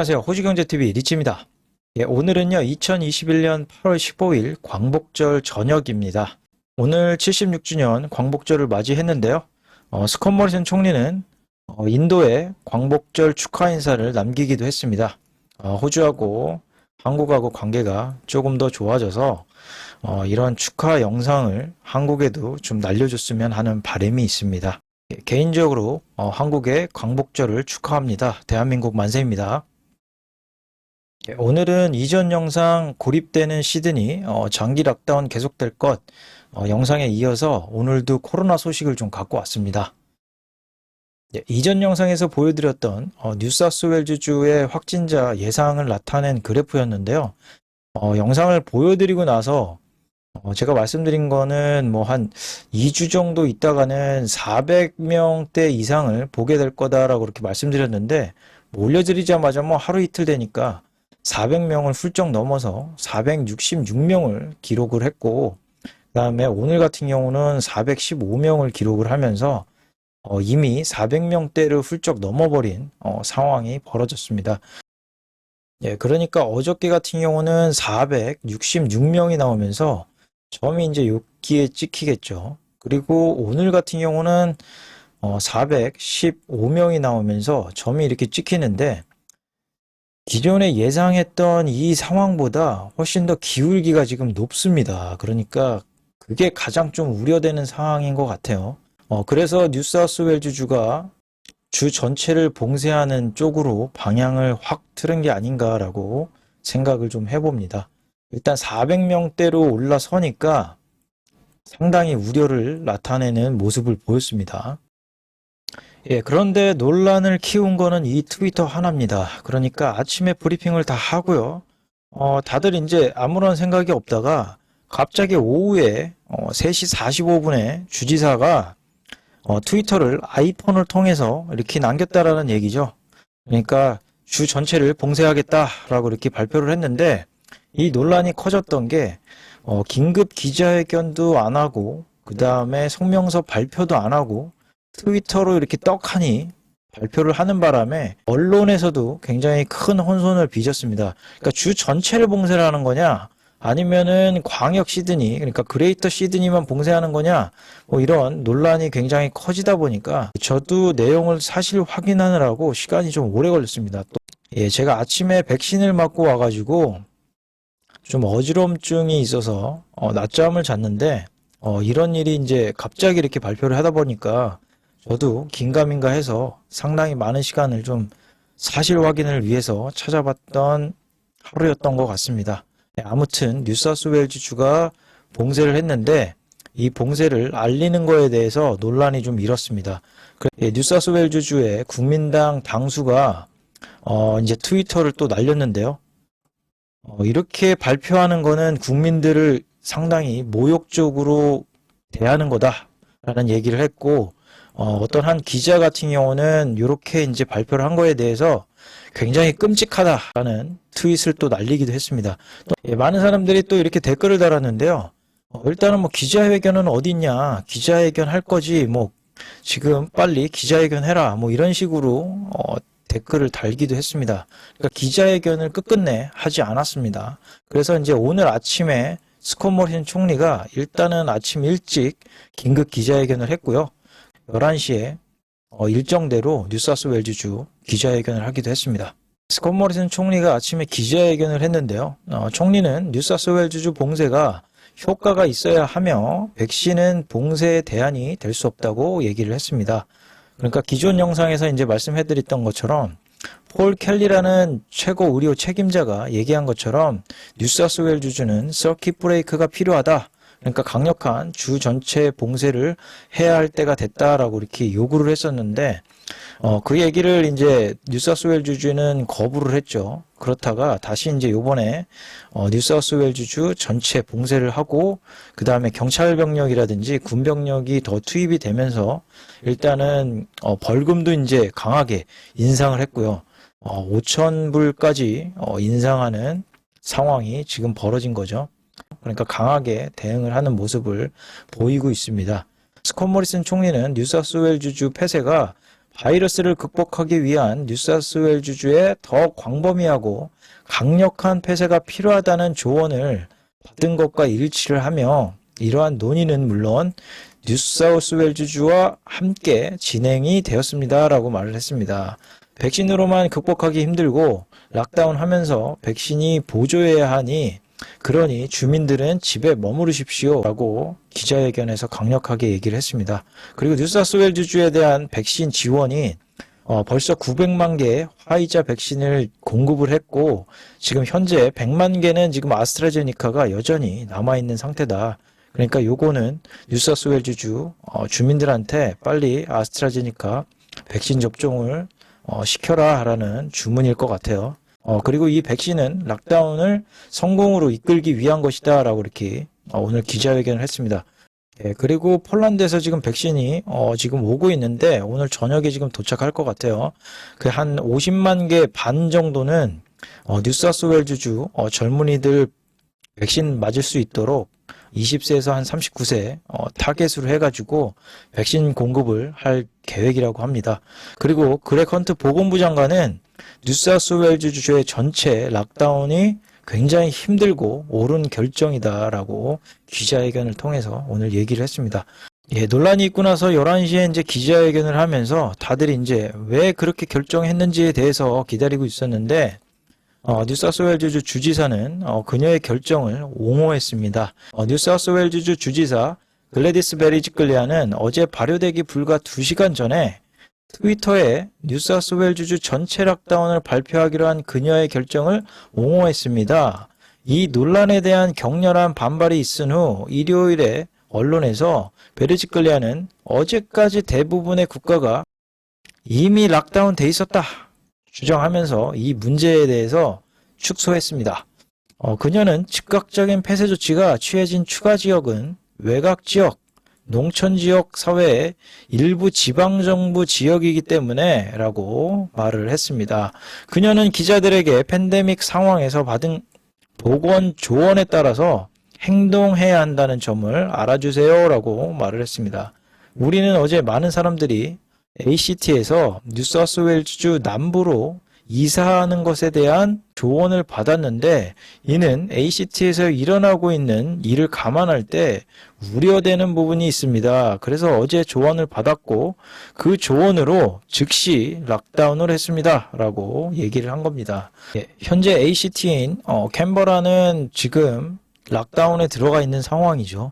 안녕하세요. 호주경제TV 리치입니다. 오늘은요 2021년 8월 15일 광복절 저녁입니다. 오늘 76주년 광복절을 맞이했는데요. 스콧 모리슨 총리는 인도에 광복절 축하 인사를 남기기도 했습니다. 호주하고 한국하고 관계가 조금 더 좋아져서 이런 축하 영상을 한국에도 좀 날려줬으면 하는 바람이 있습니다. 개인적으로 한국의 광복절을 축하합니다. 대한민국 만세입니다. 오늘은 이전 영상 고립되는 시드니 장기 락다운 계속될 것 영상에 이어서 오늘도 코로나 소식을 좀 갖고 왔습니다. 이전 영상에서 보여드렸던 뉴사우스웨일즈주의 확진자 예상을 나타낸 그래프였는데요. 영상을 보여드리고 나서 제가 말씀드린 거는 뭐 한 2주 정도 있다가는 400명대 이상을 보게 될 거다라고 그렇게 말씀드렸는데 올려드리자마자 뭐 하루 이틀 되니까 400명을 훌쩍 넘어서 466명을 기록을 했고, 그 다음에 오늘 같은 경우는 415명을 기록을 하면서 이미 400명대를 훌쩍 넘어버린 상황이 벌어졌습니다. 그러니까 어저께 같은 경우는 466명이 나오면서 점이 이제 여기에 찍히겠죠. 그리고 오늘 같은 경우는 415명이 나오면서 점이 이렇게 찍히는데 기존에 예상했던 이 상황보다 훨씬 더 기울기가 지금 높습니다. 그러니까 그게 가장 좀 우려되는 상황인 것 같아요. 그래서 뉴사우스웨일즈주가 주 전체를 봉쇄하는 쪽으로 방향을 확 틀은 게 아닌가라고 생각을 좀 해봅니다. 일단 400명대로 올라서니까 상당히 우려를 나타내는 모습을 보였습니다. 그런데 논란을 키운 거는 이 트위터 하나입니다. 그러니까 아침에 브리핑을 다 하고요. 다들 이제 아무런 생각이 없다가 갑자기 오후에 3시 45분에 주지사가 트위터를 아이폰을 통해서 이렇게 남겼다라는 얘기죠. 그러니까 주 전체를 봉쇄하겠다라고 이렇게 발표를 했는데 이 논란이 커졌던 게 긴급 기자회견도 안 하고 그 다음에 성명서 발표도 안 하고 트위터로 이렇게 떡하니 발표를 하는 바람에 언론에서도 굉장히 큰 혼선을 빚었습니다. 그러니까 주 전체를 봉쇄를 하는 거냐 아니면은 광역 시드니, 그러니까 그레이터 시드니만 봉쇄하는 거냐, 뭐 이런 논란이 굉장히 커지다 보니까 저도 내용을 사실 확인하느라고 시간이 좀 오래 걸렸습니다. 또 제가 아침에 백신을 맞고 와가지고 좀 어지럼증이 있어서 낮잠을 잤는데 이런 일이 이제 갑자기 이렇게 발표를 하다 보니까 저도 긴가민가 해서 상당히 많은 시간을 좀 사실 확인을 위해서 찾아봤던 하루였던 것 같습니다. 아무튼 뉴사우스웨일즈주가 봉쇄를 했는데 이 봉쇄를 알리는 거에 대해서 논란이 좀 일었습니다. 뉴사우스웨일즈주의 국민당 당수가 이제 트위터를 또 날렸는데요. 이렇게 발표하는 거는 국민들을 상당히 모욕적으로 대하는 거다라는 얘기를 했고, 어떤 한 기자 같은 경우는 이렇게 이제 발표를 한 거에 대해서 굉장히 끔찍하다라는 트윗을 또 날리기도 했습니다. 또 많은 사람들이 또 이렇게 댓글을 달았는데요. 일단은 뭐 기자회견은 어디 있냐, 기자회견 할 거지, 뭐 지금 빨리 기자회견 해라, 뭐 이런 식으로 댓글을 달기도 했습니다. 그러니까 기자회견을 끝끝내 하지 않았습니다. 그래서 이제 오늘 아침에 스콧 모리슨 총리가 일단은 아침 일찍 긴급 기자회견을 했고요. 11시에 일정대로 뉴사우스웨일즈주 기자회견을 하기도 했습니다. 스콧 모리슨 총리가 아침에 기자회견을 했는데요. 총리는 뉴사우스웨일즈주 봉쇄가 효과가 있어야 하며 백신은 봉쇄의 대안이 될 수 없다고 얘기를 했습니다. 그러니까 기존 영상에서 이제 말씀해드렸던 것처럼 폴 켈리라는 최고 의료 책임자가 얘기한 것처럼 뉴사우스웨일즈주는 서킷 브레이크가 필요하다. 그러니까 강력한 주 전체 봉쇄를 해야 할 때가 됐다라고 이렇게 요구를 했었는데 그 얘기를 이제 뉴사우스웨일즈주는 거부를 했죠. 그렇다가 다시 이제 요번에 뉴사우스웨일즈주 전체 봉쇄를 하고 그 다음에 경찰 병력이라든지 군 병력이 더 투입이 되면서 일단은 벌금도 이제 강하게 인상을 했고요. 5,000불까지 인상하는 상황이 지금 벌어진 거죠. 그러니까 강하게 대응을 하는 모습을 보이고 있습니다. 스콧 모리슨 총리는 뉴사우스웨일즈주 폐쇄가 바이러스를 극복하기 위한 뉴사우스웨일즈주의 더 광범위하고 강력한 폐쇄가 필요하다는 조언을 받은 것과 일치를 하며 이러한 논의는 물론 뉴사우스웨일즈주와 함께 진행이 되었습니다라고 말을 했습니다. 백신으로만 극복하기 힘들고 락다운 하면서 백신이 보조해야 하니 그러니 주민들은 집에 머무르십시오 라고 기자회견에서 강력하게 얘기를 했습니다. 그리고 뉴사우스웨일즈주에 대한 백신 지원이 벌써 900만 개의 화이자 백신을 공급을 했고 지금 현재 100만 개는 지금 아스트라제니카가 여전히 남아있는 상태다. 그러니까 요거는 뉴사우스웨일즈주 주민들한테 빨리 아스트라제니카 백신 접종을 시켜라 라는 주문일 것 같아요. 그리고 이 백신은 락다운을 성공으로 이끌기 위한 것이다 라고 이렇게 오늘 기자회견을 했습니다. 그리고 폴란드에서 지금 백신이 지금 오고 있는데 오늘 저녁에 지금 도착할 것 같아요. 그 한 50만 개 반 정도는 뉴사우스웨일즈주 젊은이들 백신 맞을 수 있도록 20세에서 한 39세 타겟으로 해가지고 백신 공급을 할 계획이라고 합니다. 그리고 그렉 헌트 보건부 장관은 뉴사우스웨일즈주의 전체 락다운이 굉장히 힘들고 옳은 결정이다라고 기자회견을 통해서 오늘 얘기를 했습니다. 논란이 있고 나서 11시에 이제 기자회견을 하면서 다들 이제 왜 그렇게 결정했는지에 대해서 기다리고 있었는데 뉴사우스웨일즈 주지사는 그녀의 결정을 옹호했습니다. 뉴사우스웨일즈 주지사 글래디스 베리지클리아는 어제 발효되기 불과 2시간 전에 트위터에 뉴사우스웨일즈 전체 락다운을 발표하기로 한 그녀의 결정을 옹호했습니다. 이 논란에 대한 격렬한 반발이 있은 후 일요일에 언론에서 베리지클리아는 어제까지 대부분의 국가가 이미 락다운 돼 있었다 주장하면서 이 문제에 대해서 축소했습니다. 그녀는 즉각적인 폐쇄 조치가 취해진 추가 지역은 외곽 지역, 농촌 지역 사회의 일부 지방정부 지역이기 때문에 라고 말을 했습니다. 그녀는 기자들에게 팬데믹 상황에서 받은 보건 조언에 따라서 행동해야 한다는 점을 알아주세요 라고 말을 했습니다. 우리는 어제 많은 사람들이 ACT에서 뉴사우스웨일즈 남부로 이사하는 것에 대한 조언을 받았는데 이는 ACT에서 일어나고 있는 일을 감안할 때 우려되는 부분이 있습니다. 그래서 어제 조언을 받았고 그 조언으로 즉시 락다운을 했습니다. 라고 얘기를 한 겁니다. 현재 ACT인 캔버라는 지금 락다운에 들어가 있는 상황이죠.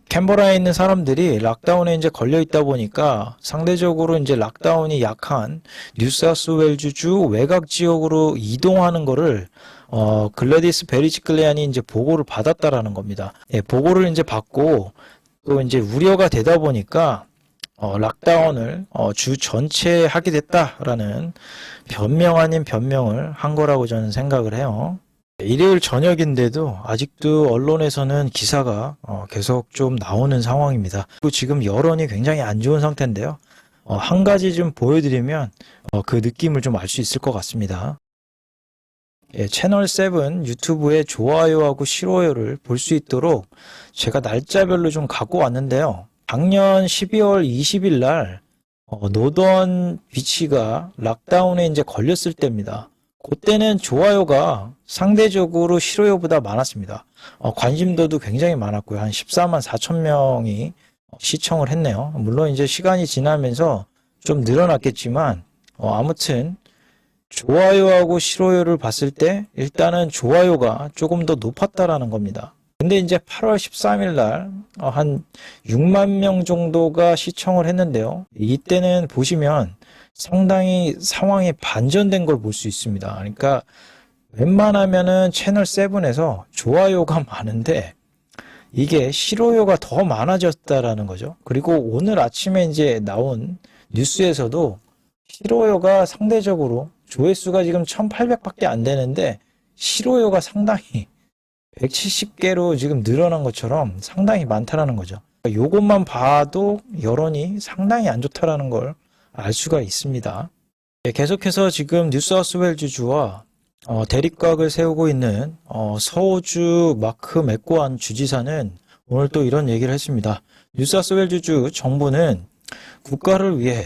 캔버라에 있는 사람들이 락다운에 이제 걸려 있다 보니까 상대적으로 이제 락다운이 약한 뉴사우스웨일즈주 외곽 지역으로 이동하는 거를 글래디스 베리지클리안이 이제 보고를 받았다라는 겁니다. 보고를 이제 받고 또 이제 우려가 되다 보니까 락다운을 주 전체에 하게 됐다라는 변명 아닌 변명을 한 거라고 저는 생각을 해요. 일요일 저녁인데도 아직도 언론에서는 기사가 계속 좀 나오는 상황입니다. 그리고 지금 여론이 굉장히 안 좋은 상태인데요. 한 가지 좀 보여드리면 그 느낌을 좀 알 수 있을 것 같습니다. 채널 7 유튜브에 좋아요하고 싫어요를 볼 수 있도록 제가 날짜별로 좀 갖고 왔는데요. 작년 12월 20일 날 노던 비치가 락다운에 이제 걸렸을 때입니다. 그때는 좋아요가 상대적으로 싫어요보다 많았습니다. 관심도도 굉장히 많았고요. 한 14만 4천 명이 시청을 했네요. 물론 이제 시간이 지나면서 좀 늘어났겠지만 아무튼 좋아요하고 싫어요를 봤을 때 일단은 좋아요가 조금 더 높았다라는 겁니다. 근데 이제 8월 13일 날 한 6만 명 정도가 시청을 했는데요. 이때는 보시면 상당히 상황이 반전된 걸 볼 수 있습니다. 그러니까 웬만하면은 채널 7에서 좋아요가 많은데 이게 싫어요가 더 많아졌다라는 거죠. 그리고 오늘 아침에 이제 나온 뉴스에서도 싫어요가 상대적으로 조회수가 지금 1800밖에 안 되는데 싫어요가 상당히 170개로 지금 늘어난 것처럼 상당히 많다라는 거죠. 요것만 봐도 여론이 상당히 안 좋다라는 걸 알 수가 있습니다. 계속해서 지금 뉴사우스웨일즈주와 대립각을 세우고 있는 서호주 마크 맥고안 주지사는 오늘 또 이런 얘기를 했습니다. 뉴사우스웨일즈주 정부는 국가를 위해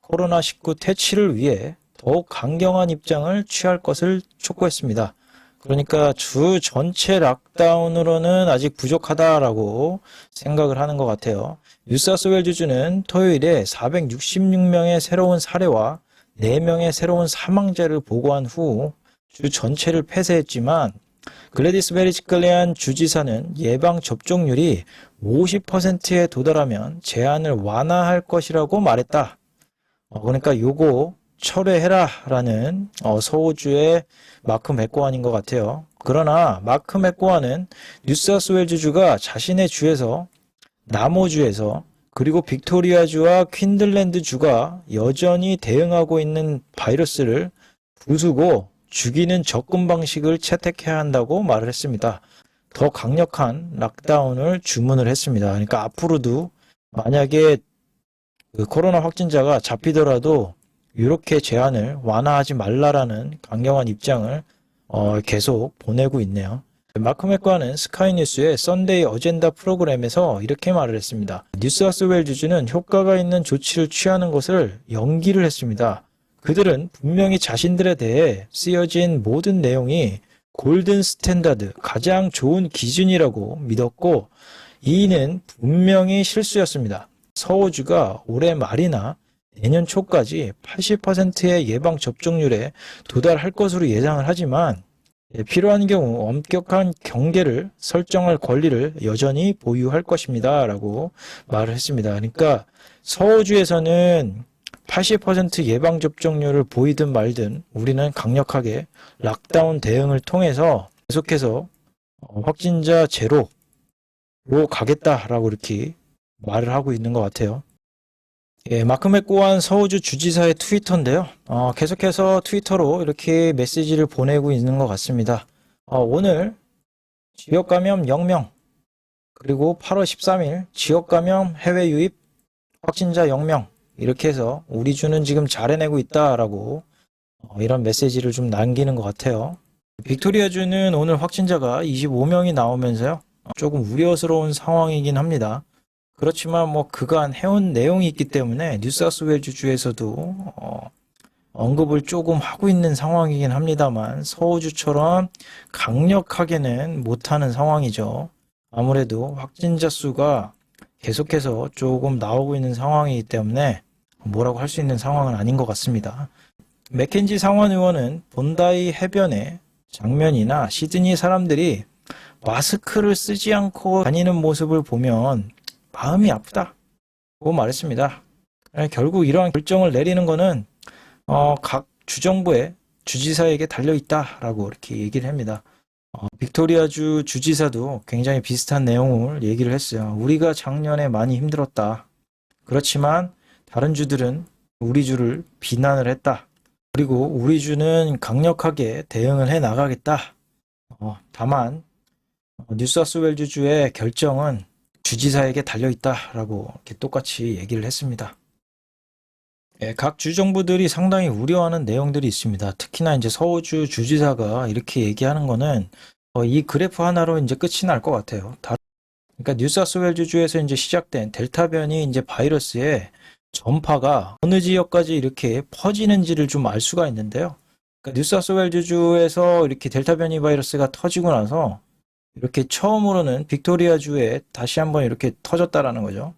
코로나19 퇴치를 위해 더욱 강경한 입장을 취할 것을 촉구했습니다. 그러니까 주 전체 락다운으로는 아직 부족하다라고 생각을 하는 것 같아요. 뉴사우스웨일즈주는 토요일에 466명의 새로운 사례와 4명의 새로운 사망자를 보고한 후 주 전체를 폐쇄했지만 글래디스 베리지클리안 주지사는 예방 접종률이 50%에 도달하면 제한을 완화할 것이라고 말했다. 그러니까 요거 철회해라라는 서호주의 마크 맥고완인 것 같아요. 그러나 마크 맥고완은 뉴사우스웨일즈주가 자신의 주에서 남호주에서 그리고 빅토리아주와 퀸즐랜드주가 여전히 대응하고 있는 바이러스를 부수고 죽이는 접근 방식을 채택해야 한다고 말을 했습니다. 더 강력한 락다운을 주문을 했습니다. 그러니까 앞으로도 만약에 그 코로나 확진자가 잡히더라도 이렇게 제한을 완화하지 말라라는 강경한 입장을 계속 보내고 있네요. 마크 맥과는 스카이뉴스의 썬데이 어젠다 프로그램에서 이렇게 말을 했습니다. 뉴사우스웨일즈주는 효과가 있는 조치를 취하는 것을 연기를 했습니다. 그들은 분명히 자신들에 대해 쓰여진 모든 내용이 골든 스탠다드, 가장 좋은 기준이라고 믿었고 이는 분명히 실수였습니다. 서호주가 올해 말이나 내년 초까지 80%의 예방 접종률에 도달할 것으로 예상을 하지만 필요한 경우 엄격한 경계를 설정할 권리를 여전히 보유할 것입니다. 라고 말을 했습니다. 그러니까 서호주에서는 80% 예방 접종률을 보이든 말든 우리는 강력하게 락다운 대응을 통해서 계속해서 확진자 제로로 가겠다라고 이렇게 말을 하고 있는 것 같아요. 예, 마크 맥고완 서호주 주지사의 트위터인데요. 계속해서 트위터로 이렇게 메시지를 보내고 있는 것 같습니다. 오늘 지역 감염 0명, 그리고 8월 13일 지역 감염 해외 유입 확진자 0명, 이렇게 해서 우리 주는 지금 잘 해내고 있다라고 이런 메시지를 좀 남기는 것 같아요. 빅토리아주는 오늘 확진자가 25명이 나오면서요. 조금 우려스러운 상황이긴 합니다. 그렇지만 뭐 그간 해온 내용이 있기 때문에 뉴사우스웨일즈주에서도 언급을 조금 하고 있는 상황이긴 합니다만 서호주처럼 강력하게는 못하는 상황이죠. 아무래도 확진자 수가 계속해서 조금 나오고 있는 상황이기 때문에 뭐라고 할 수 있는 상황은 아닌 것 같습니다. 맥켄지 상원 의원은 본다이 해변의 장면이나 시드니 사람들이 마스크를 쓰지 않고 다니는 모습을 보면 마음이 아프다고 말했습니다. 결국 이러한 결정을 내리는 것은 각 주정부의 주지사에게 달려있다라고 이렇게 얘기를 합니다. 빅토리아주 주지사도 굉장히 비슷한 내용을 얘기를 했어요. 우리가 작년에 많이 힘들었다. 그렇지만 다른 주들은 우리 주를 비난을 했다. 그리고 우리 주는 강력하게 대응을 해 나가겠다. 다만 뉴사우스웨일즈 주의 결정은 주지사에게 달려있다라고 이렇게 똑같이 얘기를 했습니다. 각 주정부들이 상당히 우려하는 내용들이 있습니다. 특히나 이제 서호주 주지사가 이렇게 얘기하는 거는 이 그래프 하나로 이제 끝이 날 것 같아요. 그러니까 뉴사우스웨일즈 주에서 이제 시작된 델타 변이 이제 바이러스의 전파가 어느 지역까지 이렇게 퍼지는지를 좀 알 수가 있는데요. 그러니까 뉴사우스웨일즈 주에서 이렇게 델타 변이 바이러스가 터지고 나서 이렇게 처음으로는 빅토리아 주에 다시 한번 이렇게 터졌다라는 거죠.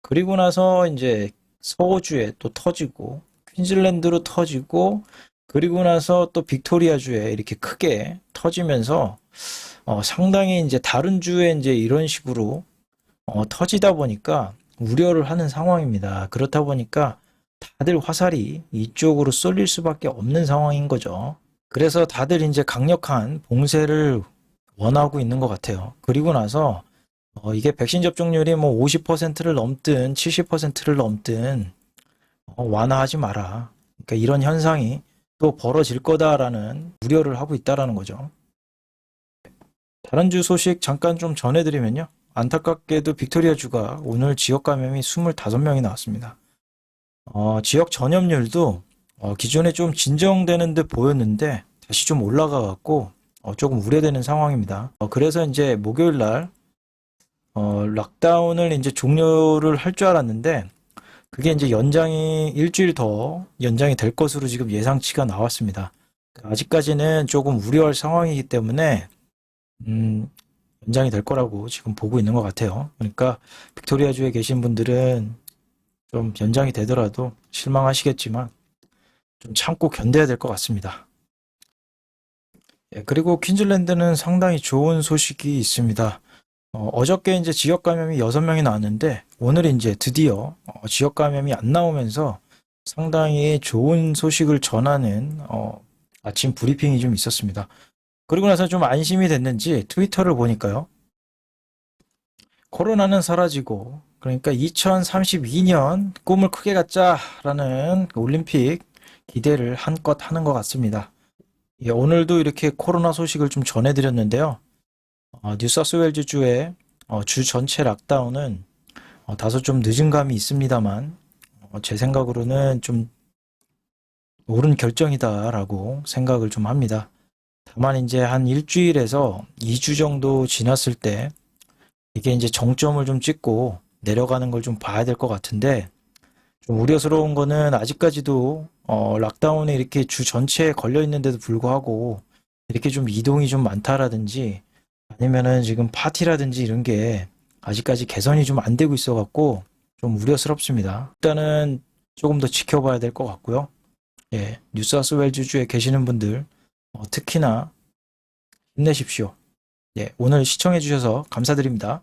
그리고 나서 이제 서호주에 또 터지고 퀸즐랜드로 터지고 그리고 나서 또 빅토리아 주에 이렇게 크게 터지면서 상당히 이제 다른 주에 이제 이런 식으로 터지다 보니까 우려를 하는 상황입니다. 그렇다 보니까 다들 화살이 이쪽으로 쏠릴 수밖에 없는 상황인 거죠. 그래서 다들 이제 강력한 봉쇄를 원하고 있는 것 같아요. 그리고 나서 이게 백신 접종률이 뭐 50%를 넘든 70%를 넘든 완화하지 마라. 그러니까 이런 현상이 또 벌어질 거다라는 우려를 하고 있다라는 거죠. 다른 주 소식 잠깐 좀 전해드리면요. 안타깝게도 빅토리아 주가 오늘 지역 감염이 25명이 나왔습니다. 지역 전염률도 기존에 좀 진정되는 듯 보였는데 다시 좀 올라가 갖고 조금 우려되는 상황입니다. 그래서 이제 목요일 날 락다운을 이제 종료를 할 줄 알았는데 그게 이제 일주일 더 연장이 될 것으로 지금 예상치가 나왔습니다. 아직까지는 조금 우려할 상황이기 때문에, 음, 연장이 될 거라고 지금 보고 있는 것 같아요. 그러니까 빅토리아주에 계신 분들은 좀 연장이 되더라도 실망하시겠지만 좀 참고 견뎌야 될 것 같습니다. 예, 그리고 퀸즐랜드는 상당히 좋은 소식이 있습니다. 어저께 이제 지역 감염이 6명이 나왔는데 오늘 이제 드디어 지역 감염이 안 나오면서 상당히 좋은 소식을 전하는 아침 브리핑이 좀 있었습니다. 그리고 나서 좀 안심이 됐는지 트위터를 보니까요. 코로나는 사라지고 그러니까 2032년 꿈을 크게 갖자라는 올림픽 기대를 한껏 하는 것 같습니다. 예, 오늘도 이렇게 코로나 소식을 좀 전해드렸는데요. 뉴사우스웨일즈 주의 주 전체 락다운은 다소 좀 늦은 감이 있습니다만 제 생각으로는 좀 옳은 결정이다라고 생각을 좀 합니다. 다만 이제 한 일주일에서 2주 정도 지났을 때 이게 이제 정점을 좀 찍고 내려가는 걸 좀 봐야 될 것 같은데 좀 우려스러운 거는 아직까지도 락다운에 이렇게 주 전체에 걸려 있는데도 불구하고 이렇게 좀 이동이 좀 많다라든지 아니면은 지금 파티라든지 이런 게 아직까지 개선이 좀 안 되고 있어 갖고 좀 우려스럽습니다. 일단은 조금 더 지켜봐야 될 것 같고요. 예, 뉴사우스웨일즈 주에 계시는 분들 특히나 힘내십시오. 예, 오늘 시청해 주셔서 감사드립니다.